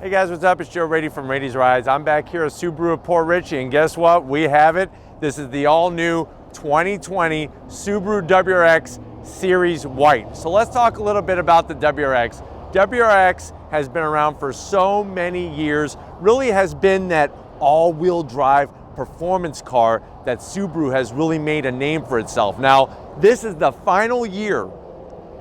Hey guys, what's up? It's Joe Rady from Rady's Rides. I'm back here at Subaru of Port Richey, and guess what? We have it. This is the all-new 2020 Subaru WRX Series White. So let's talk a little bit about the WRX. WRX has been around for so many years, really has been that all-wheel drive performance car that Subaru has really made a name for itself. Now, this is the final year,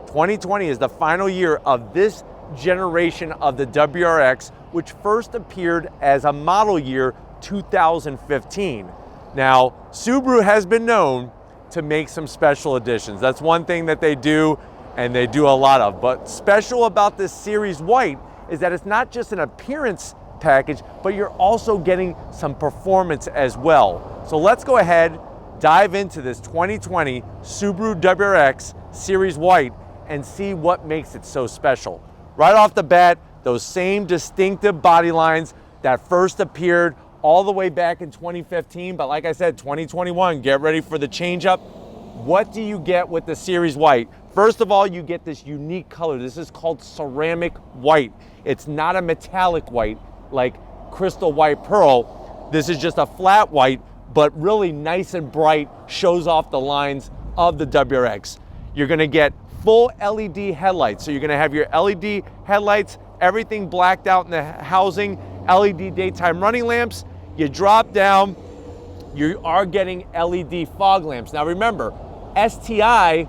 2020 is the final year of this generation of the WRX, which first appeared as a model year 2015. Now, Subaru has been known to make some special editions. That's one thing that they do, and they do a lot of. But special about this Series White is that it's not just an appearance package, but you're also getting some performance as well. So let's go ahead, dive into this 2020 Subaru WRX Series White and see what makes it so special. Right off the bat, those same distinctive body lines that first appeared all the way back in 2015, but like I said, 2021, get ready for the change up. What do you get with the Series White? First of all, you get this unique color. This is called ceramic white. It's not a metallic white like crystal white pearl. This is just a flat white, but really nice and bright, shows off the lines of the WRX. You're gonna get full LED headlights. So you're gonna have your LED headlights, everything blacked out in the housing, LED daytime running lamps. You drop down, you are getting LED fog lamps. Now remember, STI,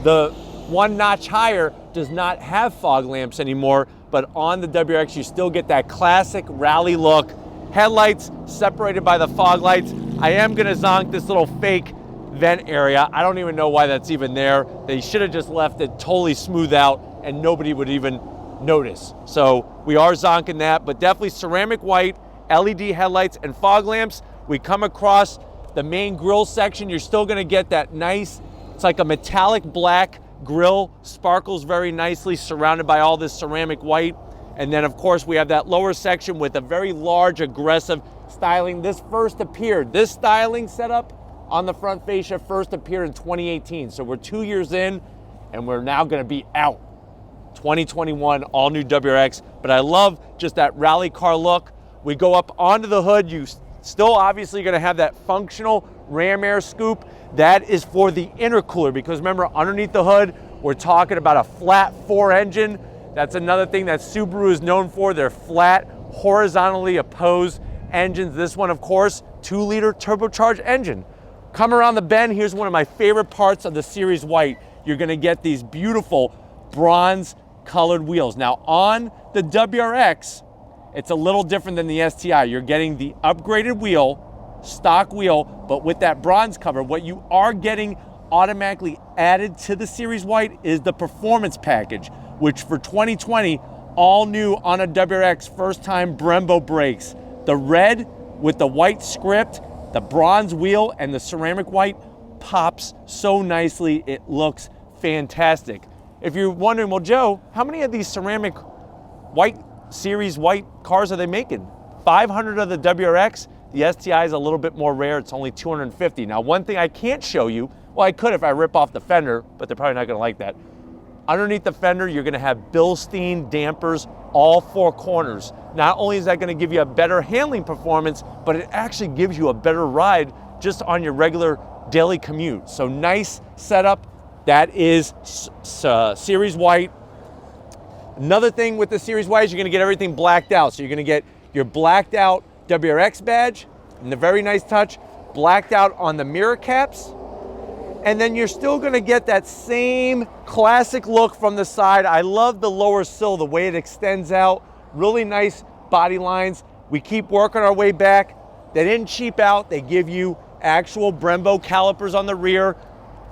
the one notch higher, does not have fog lamps anymore, but on the WRX you still get that classic rally look. Headlights separated by the fog lights. I am gonna zonk this little fake vent area. I don't even know why that's even there. They should have just left it totally smooth out and nobody would even notice. So we are zonking that, but definitely ceramic white, LED headlights and fog lamps. We come across the main grille section. You're still gonna get that nice, it's like a metallic black grille, sparkles very nicely, surrounded by all this ceramic white. And then of course we have that lower section with a very large, aggressive styling. This styling setup on the front fascia first appeared in 2018. So we're 2 years in and we're now gonna be out. 2021, all new WRX, but I love just that rally car look. We go up onto the hood, you still obviously gonna have that functional ram air scoop. That is for the intercooler, because remember, underneath the hood, we're talking about a flat 4 engine. That's another thing that Subaru is known for, their flat, horizontally opposed engines. This one, of course, 2-liter turbocharged engine. Come around the bend, here's one of my favorite parts of the Series White. You're gonna get these beautiful bronze colored wheels. Now on the WRX, it's a little different than the STI. You're getting the upgraded wheel, stock wheel, but with that bronze cover. What you are getting automatically added to the Series White is the performance package, which for 2020, all new on a WRX, first time Brembo brakes. The red with the white script, the bronze wheel and the ceramic white pops so nicely, it looks fantastic. If you're wondering, well, Joe, how many of these ceramic white Series White cars are they making? 500 of the WRX. The STI is a little bit more rare. It's only 250. Now, one thing I can't show you, well, I could if I rip off the fender, but they're probably not gonna like that. Underneath the fender, you're gonna have Bilstein dampers, all 4 corners. Not only is that gonna give you a better handling performance, but it actually gives you a better ride just on your regular daily commute. So nice setup. That is Series White. Another thing with the Series White is you're gonna get everything blacked out. So you're gonna get your blacked out WRX badge, and the very nice touch, blacked out on the mirror caps. And then you're still gonna get that same classic look from the side. I love the lower sill, the way it extends out. Really nice body lines. We keep working our way back. They didn't cheap out. They give you actual Brembo calipers on the rear.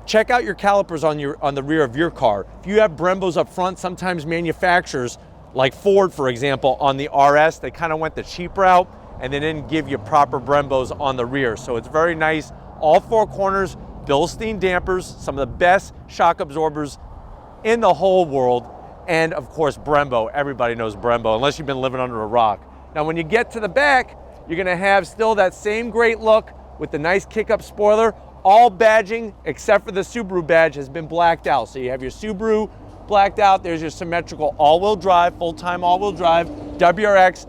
Check out your calipers on the rear of your car. If you have Brembos up front, sometimes manufacturers, like Ford, for example, on the RS, they kind of went the cheap route and they didn't give you proper Brembos on the rear. So it's very nice. All 4 corners, Bilstein dampers, some of the best shock absorbers in the whole world. And of course, Brembo. Everybody knows Brembo, unless you've been living under a rock. Now, when you get to the back, you're gonna have still that same great look with the nice kick-up spoiler. All badging, except for the Subaru badge, has been blacked out. So you have your Subaru blacked out. There's your symmetrical all-wheel drive, full-time all-wheel drive. WRX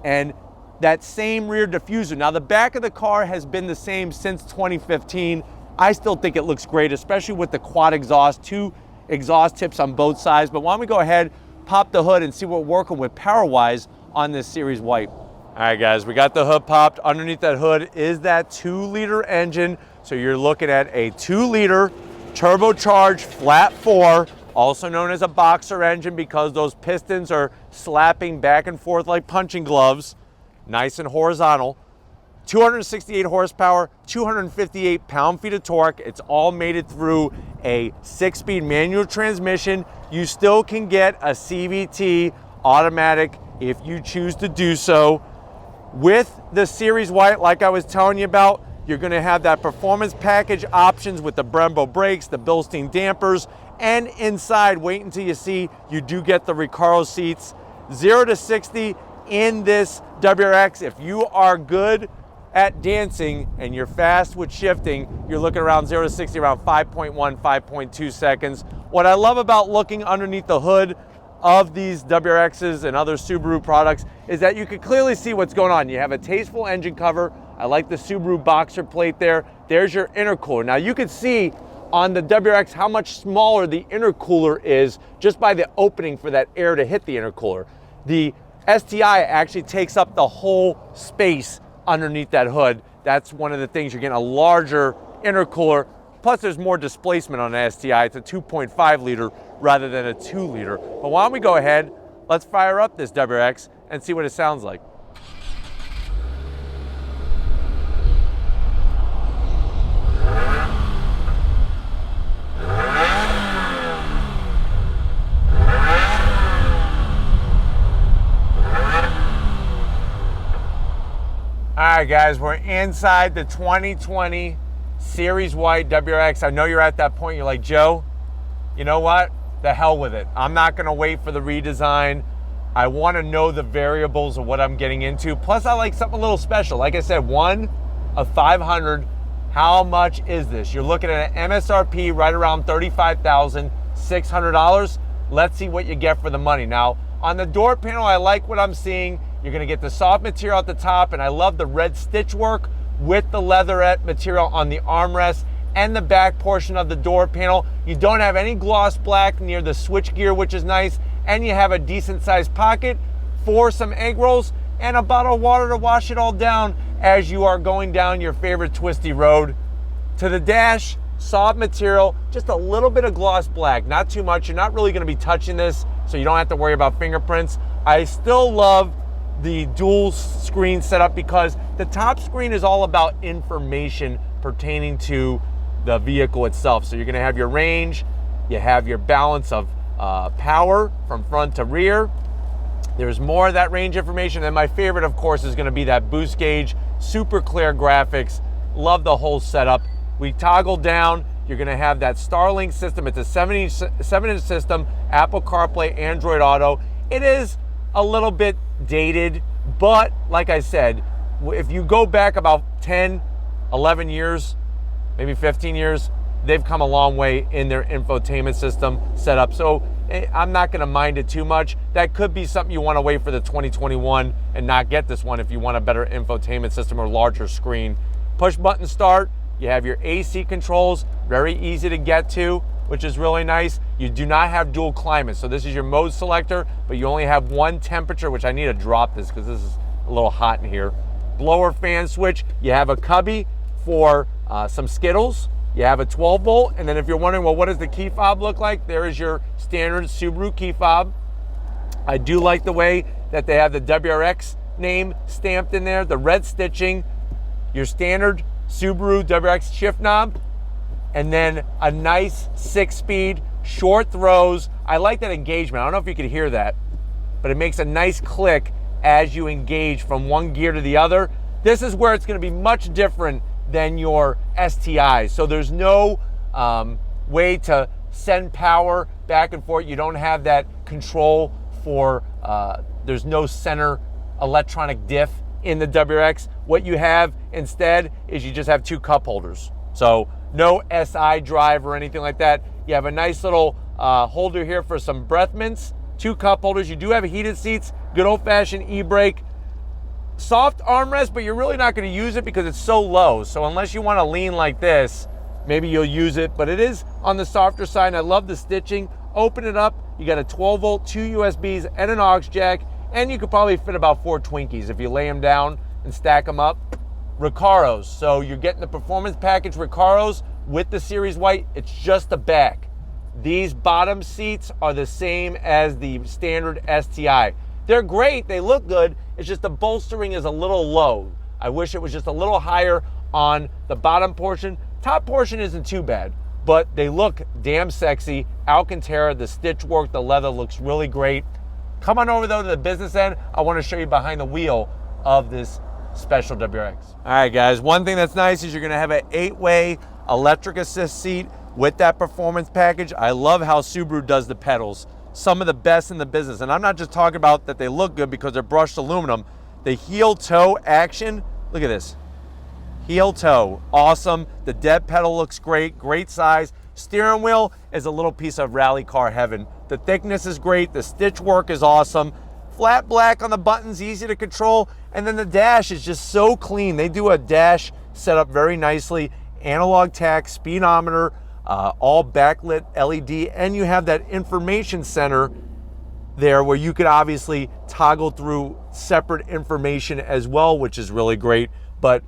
and that same rear diffuser. Now the back of the car has been the same since 2015. I still think it looks great, especially with the quad exhaust, 2 exhaust tips on both sides. But why don't we go ahead, pop the hood and see what we're working with power-wise on this Series White. All right guys, we got the hood popped. Underneath that hood is that 2-liter engine. So you're looking at a 2-liter turbocharged flat 4, also known as a boxer engine because those pistons are slapping back and forth like punching gloves. Nice and horizontal. 268 horsepower, 258 pound-feet of torque. It's all mated through a 6-speed manual transmission. You still can get a CVT automatic if you choose to do so. With the Series White, like I was telling you about, you're going to have that performance package options with the Brembo brakes, the Bilstein dampers, and inside, wait until you see, you do get the Recaro seats. 0 to 60 in this WRX. If you are good at dancing and you're fast with shifting, you're looking around 0 to 60 around 5.1, 5.2 seconds. What I love about looking underneath the hood of these WRXs and other Subaru products is that you can clearly see what's going on. You have a tasteful engine cover. I like the Subaru boxer plate there. There's your intercooler. Now you can see on the WRX how much smaller the intercooler is just by the opening for that air to hit the intercooler. The STI actually takes up the whole space underneath that hood. That's one of the things. You're getting a larger intercooler. Plus there's more displacement on the STI. It's a 2.5 liter rather than a 2 liter. But why don't we go ahead, let's fire up this WRX and see what it sounds like. All right, guys, we're inside the 2020 Series White WRX. I know you're at that point. You're like, Joe, you know what? The hell with it. I'm not going to wait for the redesign. I want to know the variables of what I'm getting into. Plus, I like something a little special. Like I said, 1 of 500. How much is this? You're looking at an MSRP right around $35,600. Let's see what you get for the money. Now, on the door panel, I like what I'm seeing. You're gonna get the soft material at the top, and I love the red stitch work with the leatherette material on the armrest and the back portion of the door panel. You don't have any gloss black near the switch gear, which is nice, and you have a decent sized pocket for some egg rolls and a bottle of water to wash it all down as you are going down your favorite twisty road. To the dash, soft material, just a little bit of gloss black, not too much. You're not really gonna be touching this, so you don't have to worry about fingerprints. I still love the dual screen setup because the top screen is all about information pertaining to the vehicle itself. So you're gonna have your range, you have your balance of power from front to rear. There's more of that range information, and my favorite, of course, is gonna be that boost gauge, super clear graphics. Love the whole setup. We toggle down, you're gonna have that Starlink system. It's a 7-inch system, Apple CarPlay, Android Auto. It is a little bit dated, but like I said, if you go back about 10, 11 years, maybe 15 years, they've come a long way in their infotainment system setup. So I'm not gonna mind it too much. That could be something you wanna wait for the 2021 and not get this one if you want a better infotainment system or larger screen. Push button start, you have your AC controls, very easy to get to, which is really nice. You do not have dual climate. So this is your mode selector, but you only have one temperature, which I need to drop this because this is a little hot in here. Blower fan switch. You have a cubby for some Skittles. You have a 12 volt. And then if you're wondering, well, what does the key fob look like? There is your standard Subaru key fob. I do like the way that they have the WRX name stamped in there, the red stitching, your standard Subaru WRX shift knob, and then a nice 6-speed, short throws. I like that engagement. I don't know if you could hear that, but it makes a nice click as you engage from one gear to the other. This is where it's gonna be much different than your STIs. So there's no way to send power back and forth. You don't have that control for, there's no center electronic diff in the WRX. What you have instead is you just have 2 cup holders. So no SI drive or anything like that. You have a nice little holder here for some breath mints 2 cup holders. You do have heated seats, good old-fashioned e-brake. Soft armrest, but you're really not going to use it because it's so low. So unless you want to lean like this, maybe you'll use it, but it is on the softer side. And I love the stitching. Open it up, you got a 12-volt, 2 USBs, and an aux jack, and you could probably fit about 4 Twinkies if you lay them down and stack them up. Recaros, so you're getting the performance package Recaros with the Series White. It's just the back. These bottom seats are the same as the standard STI. They're great, they look good, it's just the bolstering is a little low. I wish it was just a little higher on the bottom portion. Top portion isn't too bad, but they look damn sexy. Alcantara, the stitch work, the leather looks really great. Come on over though to the business end. I want to show you behind the wheel of this special WRX. All right guys, one thing that's nice is you're gonna have an 8-way electric assist seat with that performance package. I love how Subaru does the pedals. Some of the best in the business. And I'm not just talking about that they look good because they're brushed aluminum. The heel toe action, look at this. Heel toe, awesome. The dead pedal looks great, great size. Steering wheel is a little piece of rally car heaven. The thickness is great, the stitch work is awesome. Flat black on the buttons, easy to control. And then the dash is just so clean. They do a dash set up very nicely. Analog tach, speedometer, all backlit LED, and you have that information center there where you could obviously toggle through separate information as well, which is really great. But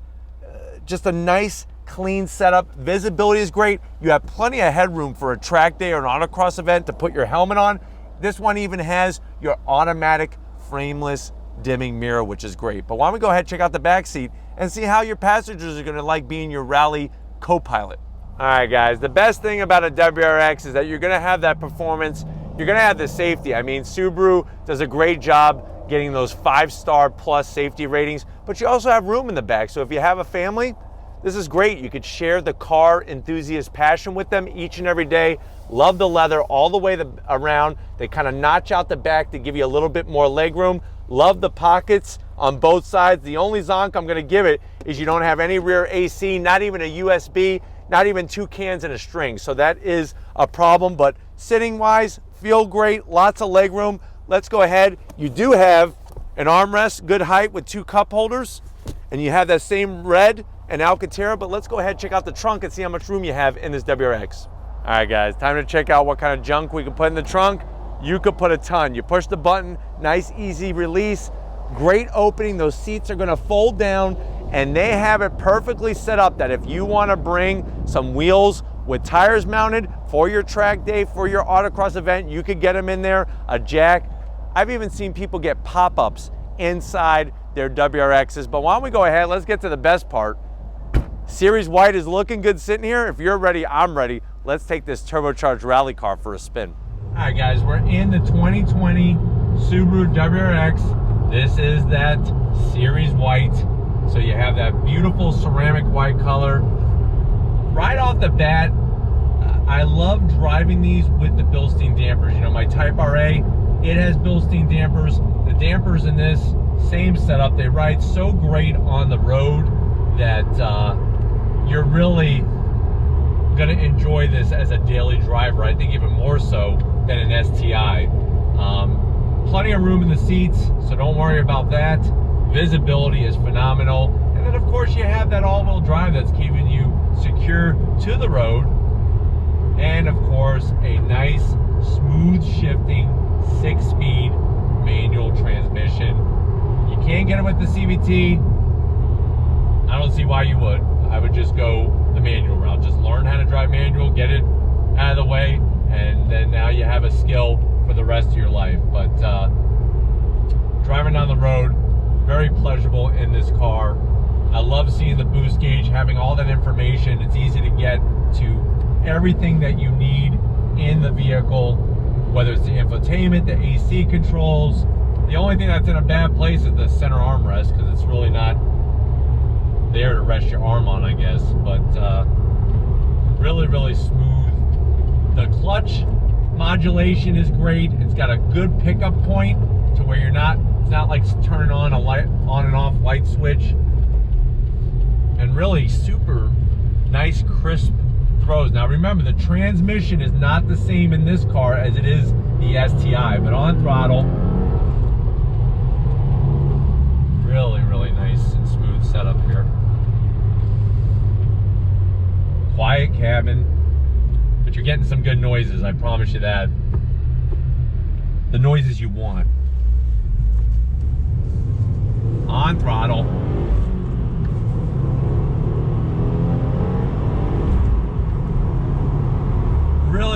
just a nice, clean setup. Visibility is great. You have plenty of headroom for a track day or an autocross event to put your helmet on. This one even has your automatic frameless dimming mirror, which is great. But why don't we go ahead and check out the back seat and see how your passengers are going to like being your rally co-pilot. All right, guys, the best thing about a WRX is that you're going to have that performance. You're going to have the safety. I mean, Subaru does a great job getting those 5-star plus safety ratings, but you also have room in the back. So if you have a family, this is great. You could share the car enthusiast passion with them each and every day. Love the leather all the way around. They kind of notch out the back to give you a little bit more leg room. Love the pockets on both sides. The only zonk I'm going to give it is you don't have any rear AC, not even a USB, not even 2 cans and a string. So that is a problem, but sitting wise, feel great, lots of leg room. Let's go ahead. You do have an armrest, good height with 2 cup holders, and you have that same red and Alcantara, but let's go ahead and check out the trunk and see how much room you have in this WRX. All right guys, time to check out what kind of junk we can put in the trunk. You could put a ton. You push the button, nice easy release, great opening. Those seats are gonna fold down, and they have it perfectly set up that if you wanna bring some wheels with tires mounted for your track day, for your autocross event, you could get them in there, a jack. I've even seen people get pop-ups inside their WRXs, but why don't we go ahead, let's get to the best part. Series White is looking good sitting here. If you're ready, I'm ready. Let's take this turbocharged rally car for a spin. All right guys, we're in the 2020 Subaru WRX. This is that Series White. So you have that beautiful ceramic white color. Right off the bat, I love driving these with the Bilstein dampers. You know, my Type RA, it has Bilstein dampers. The dampers in this, same setup. They ride so great on the road that you're really gonna enjoy this as a daily driver. I think even more so than an STI. Plenty of room in the seats, so don't worry about that. Visibility is phenomenal. And then of course you have that all-wheel drive that's keeping you secure to the road. And of course, a nice, smooth shifting 6-speed manual transmission. You can't get it with the CVT. I don't see why you would. I would just go the manual route. Just learn how to drive manual, get it out of the way, and then now you have a skill for the rest of your life. But driving down the road, very pleasurable in this car. I love seeing the boost gauge, having all that information. It's easy to get to everything that you need in the vehicle, whether it's the infotainment, the AC controls. The only thing that's in a bad place is the center armrest, because it's really not there to rest your arm on, I guess. But really, really smooth. The clutch modulation is great. It's got a good pickup point to where it's not like turning on a light, on and off light switch. And really super nice, crisp throws. Now remember, the transmission is not the same in this car as it is the STI, but on throttle, really nice and smooth setup here. Quiet cabin, but you're getting some good noises, I promise you that. The noises you want. On throttle.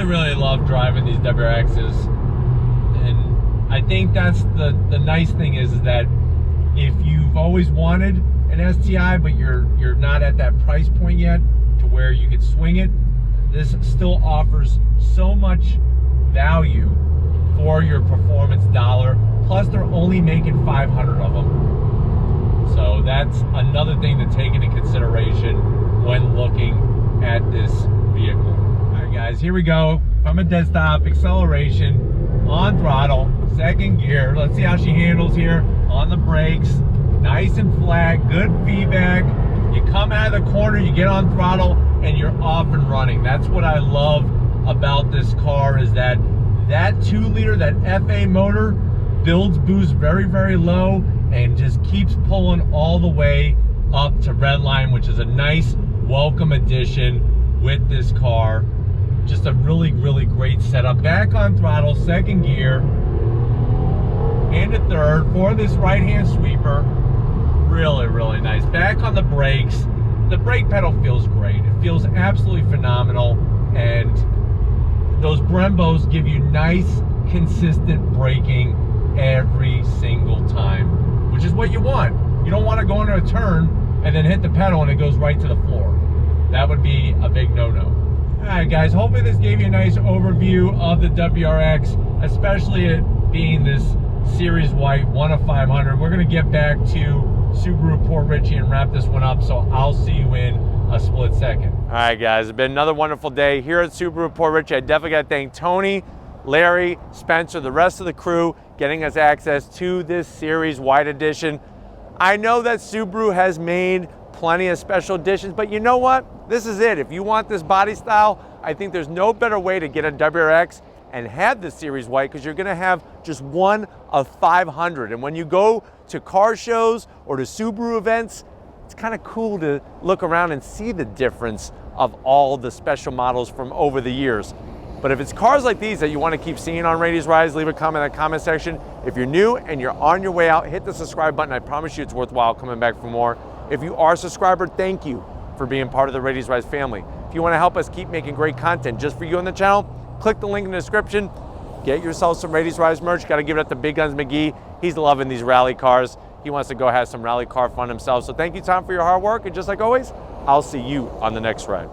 Really love driving these WRXs, and I think that's the nice thing is that if you've always wanted an STI but you're not at that price point yet to where you could swing it, this still offers so much value for your performance dollar, plus they're only making 500 of them. So that's another thing to take into consideration when looking at this vehicle. Alright guys, here we go. From a dead stop, acceleration, on throttle, second gear. Let's see how she handles here on the brakes. Nice and flat, good feedback. You come out of the corner, you get on throttle, and you're off and running. That's what I love about this car, is that 2-liter, that FA motor, builds boost very low and just keeps pulling all the way up to redline, which is a nice welcome addition with this car. Just a really great setup. Back on throttle, second gear, and a third for this right-hand sweeper. Really nice. Back on the brakes. The brake pedal feels great. It feels absolutely phenomenal, and those Brembos give you nice, consistent braking every single time, which is what you want. You don't want to go into a turn and then hit the pedal and it goes right to the floor. That would be a big no-no. Alright guys, hopefully this gave you a nice overview of the WRX, especially it being this Series White, 1 of 500. We're going to get back to Subaru Port Richey and wrap this one up, so I'll see you in a split second. Alright guys, it's been another wonderful day here at Subaru Port Richey. I definitely got to thank Tony, Larry, Spencer, the rest of the crew, getting us access to this Series White edition. I know that Subaru has made plenty of special editions, but you know what? This is it. If you want this body style, I think there's no better way to get a WRX and have the Series White, because you're going to have just 1 of 500. And when you go to car shows or to Subaru events, it's kind of cool to look around and see the difference of all the special models from over the years. But if it's cars like these that you want to keep seeing on Rady's Rides, leave a comment in the comment section. If you're new and you're on your way out, hit the subscribe button. I promise you it's worthwhile coming back for more. If you are a subscriber, thank you for being part of the Rady's Rides family. If you want to help us keep making great content just for you on the channel, click the link in the description. Get yourself some Rady's Rides merch. Got to give it up to Big Guns McGee. He's loving these rally cars. He wants to go have some rally car fun himself. So thank you, Tom, for your hard work. And just like always, I'll see you on the next ride.